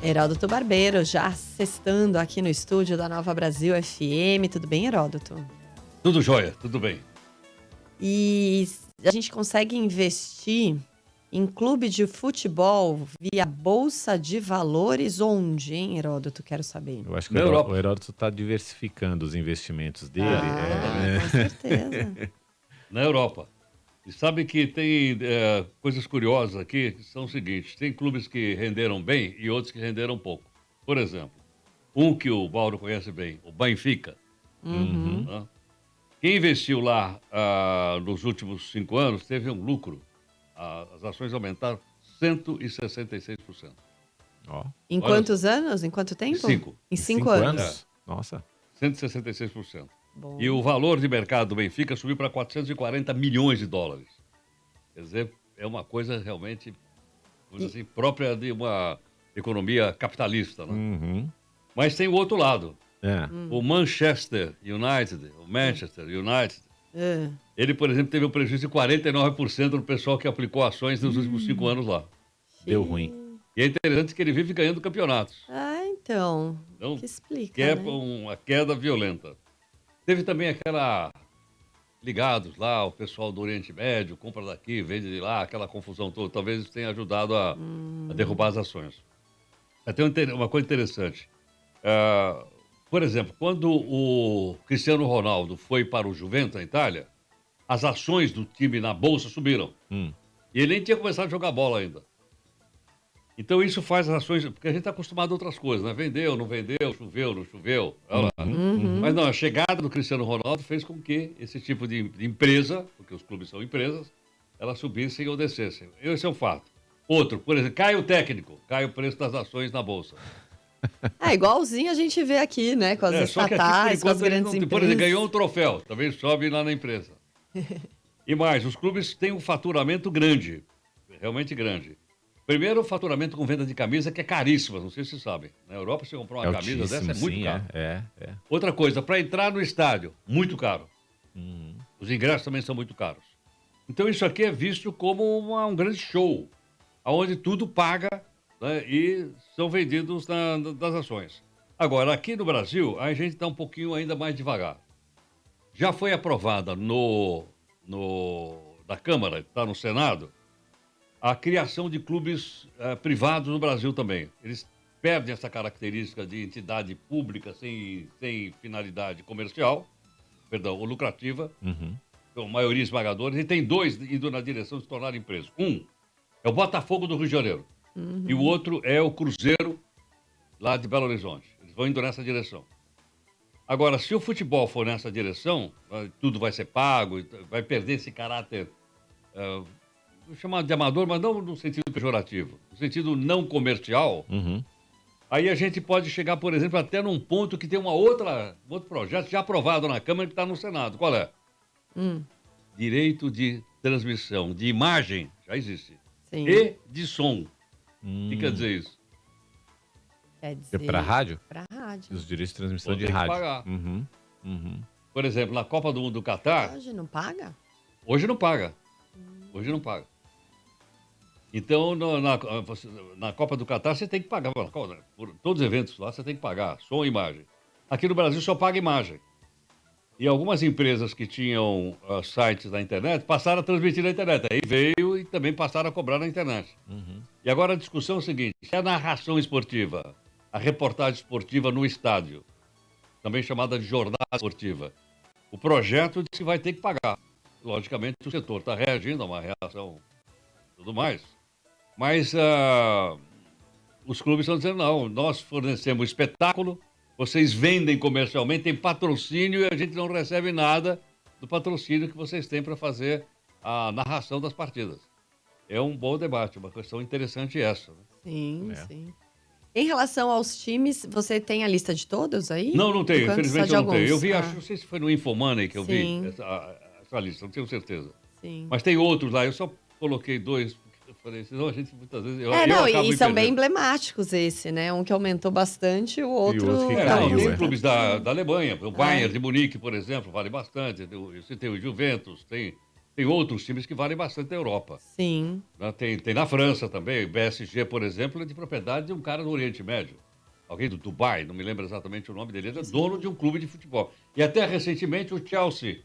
Heródoto Barbeiro, já sextando aqui no estúdio da Nova Brasil FM. Tudo bem, Heródoto? Tudo jóia, tudo bem. E a gente consegue investir em clube de futebol via Bolsa de Valores onde, hein, Heródoto? Quero saber. Eu acho que Na Europa. o Heródoto está diversificando os investimentos dele. Com certeza. Na Europa. E sabe que tem coisas curiosas aqui, que são os seguintes. Tem clubes que renderam bem e outros que renderam pouco. Por exemplo, um que o Mauro conhece bem, o Benfica. Né? Quem investiu lá nos últimos 5 anos teve um lucro. As ações aumentaram 166%. Ó, Em quantos anos? Em quanto tempo? 5. Em 5 anos. Nossa. 166%. Bom. E o valor de mercado do Benfica subiu para 440 milhões de dólares. Quer dizer, é uma coisa realmente, vamos dizer assim, própria de uma economia capitalista. Né? Uhum. Mas tem o outro lado. É. O Manchester United, ele, por exemplo, teve um prejuízo de 49% do pessoal que aplicou ações nos últimos 5 anos lá. Deu ruim. E é interessante que ele vive ganhando campeonatos. Então, Então, que explica, que é né? uma queda violenta. Teve também aquela... ligados lá, o pessoal do Oriente Médio, compra daqui, vende de lá, aquela confusão toda. Talvez isso tenha ajudado a derrubar as ações. Até uma coisa interessante. Por exemplo, quando o Cristiano Ronaldo foi para o Juventus, na Itália, as ações do time na Bolsa subiram. E ele nem tinha começado a jogar bola ainda. Então isso faz as ações... Porque a gente está acostumado a outras coisas, né? Vendeu, não vendeu, choveu, não choveu. Olha lá. Mas não, a chegada do Cristiano Ronaldo fez com que esse tipo de empresa, porque os clubes são empresas, elas subissem ou descessem. Esse é um fato. Outro, por exemplo, cai o técnico, cai o preço das ações na Bolsa. Igualzinho a gente vê aqui, né? Com as Só que aqui, estatais, com as por enquanto, ele grandes não, empresas. por exemplo, ganhou um troféu, talvez sobe lá na empresa. E mais, os clubes têm um faturamento grande, realmente grande. Primeiro, o faturamento com venda de camisa, que é caríssima, não sei se vocês sabem. Na Europa, você comprar uma camisa dessa é muito sim, caro. É. Outra coisa, para entrar no estádio, muito caro. Os ingressos também são muito caros. Então, isso aqui é visto como um grande show, onde tudo paga, né, e são vendidos das ações. Agora, aqui no Brasil, a gente está um pouquinho ainda mais devagar. Já foi aprovada da Câmara, está no Senado, a criação de clubes privados no Brasil também. Eles perdem essa característica de entidade pública sem finalidade comercial, ou lucrativa, com maioria esmagadora, e tem 2 indo na direção de se tornar empresa. Um é o Botafogo do Rio de Janeiro, e o outro é o Cruzeiro, lá de Belo Horizonte. Eles vão indo nessa direção. Agora, se o futebol for nessa direção, tudo vai ser pago, vai perder esse caráter... vou chamar de amador, mas não no sentido pejorativo, no sentido não comercial. Aí a gente pode chegar, por exemplo, até num ponto que tem um outro projeto já aprovado na Câmara que está no Senado. Qual é? Direito de transmissão de imagem, já existe, Sim. e de som. O que quer dizer isso? Quer dizer, Para rádio? Para rádio. Os direitos de transmissão Vou de ter que rádio. pagar. Uhum. Por exemplo, na Copa do Mundo do Catar, Hoje não paga? hoje não paga. Hoje não paga. Então, na Copa do Catar, você tem que pagar. Por todos os eventos lá, você tem que pagar. Som e imagem. Aqui no Brasil, só paga imagem. E algumas empresas que tinham sites na internet passaram a transmitir na internet. Aí veio e também passaram a cobrar na internet. E agora a discussão é o seguinte. É a narração esportiva, a reportagem esportiva no estádio, também chamada de jornada esportiva. O projeto diz que vai ter que pagar. Logicamente, o setor está reagindo a uma reação e tudo mais. Mas os clubes estão dizendo, não, nós fornecemos espetáculo, vocês vendem comercialmente, tem patrocínio e a gente não recebe nada do patrocínio que vocês têm para fazer a narração das partidas. É um bom debate, uma questão interessante essa. Né? Sim. Em relação aos times, você tem a lista de todos aí? Não tenho, infelizmente eu não tenho. Eu vi, não sei se foi no Infomoney que eu vi essa lista, não tenho certeza. Sim. Mas tem outros lá, eu só coloquei 2, porque eu falei, senão a gente muitas vezes... e são bem emblemáticos esse, né? Um que aumentou bastante, o outro... Tem clubes da Alemanha, o Bayern de Munique, por exemplo, vale bastante. Você tem o Juventus, tem Tem outros times que valem bastante na Europa. Sim. Né? Tem na França também. O PSG, por exemplo, é de propriedade de um cara do Oriente Médio. Alguém do Dubai, não me lembro exatamente o nome dele. Ele é dono de um clube de futebol. E até recentemente o Chelsea.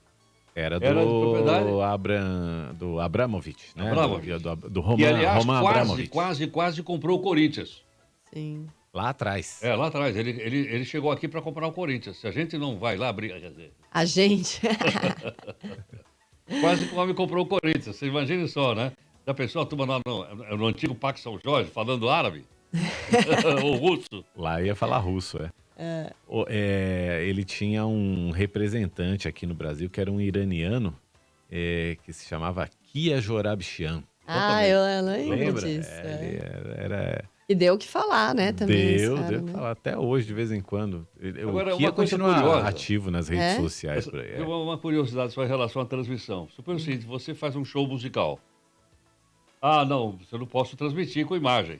Era Era de propriedade. do Abramovich, né? Abramovich. Do Roman, E, aliás, Roman Abramovich. quase comprou o Corinthians. Sim. Lá atrás. Lá atrás. Ele chegou aqui para comprar o Corinthians. Se a gente não vai lá abrir... Quer dizer, A gente. quase que o homem comprou o Corinthians. Você imagina só, né? Já pensou a turma lá no antigo Parque São Jorge, falando árabe? Ou russo? Lá ia falar russo, ele tinha um representante aqui no Brasil que era um iraniano que se chamava Kia Jorabchian. Eu lembro Lembra? disso. Ele era... E deu o que falar, né? Também. Deu cara, que né? falar até hoje, de vez em quando. Agora, O Kia uma coisa continua curiosa. ativo nas redes sociais. Por aí. Uma curiosidade só em relação à transmissão. Suponha o seguinte, você faz um show musical. Ah, não, você não posso transmitir com imagem.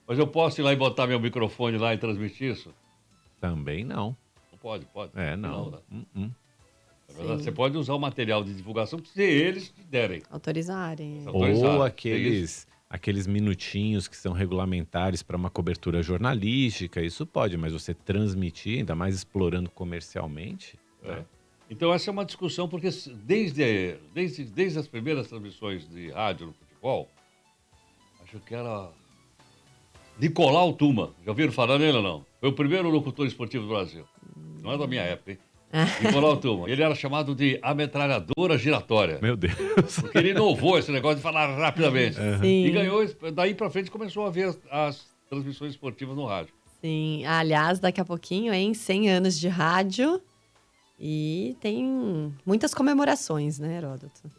Mas eu posso ir lá e botar meu microfone lá e transmitir isso? Também não. Não pode. Não. Né? Na verdade, Sim. você pode usar o material de divulgação se eles te derem. Autorizarem. Autorizado. Ou É aqueles minutinhos que são regulamentares para uma cobertura jornalística, isso pode, mas você transmitir, ainda mais explorando comercialmente. É. Então essa é uma discussão, porque desde as primeiras transmissões de rádio no futebol, acho que era Nicolau Tuma. Já ouviram falar nele ou não? Foi o primeiro locutor esportivo do Brasil. Não é da minha época, hein? Nicolau Tuma. Ele era chamado de a metralhadora giratória. Meu Deus. Porque ele inovou esse negócio de falar rapidamente. Sim. E ganhou, daí pra frente começou a ver as transmissões esportivas no rádio. Sim. Aliás, daqui a pouquinho, 100 anos de rádio. E tem muitas comemorações, né, Heródoto?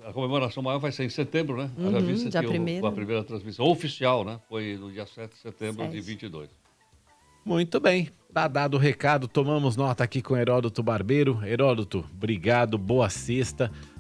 A comemoração maior vai ser em setembro, né? Uhum, Já vista dia que primeiro. a primeira transmissão oficial, né? Foi no dia 7 de setembro de 7. 22. Muito bem. Tá dado o recado, tomamos nota aqui com Heródoto Barbeiro. Heródoto, obrigado, boa sexta.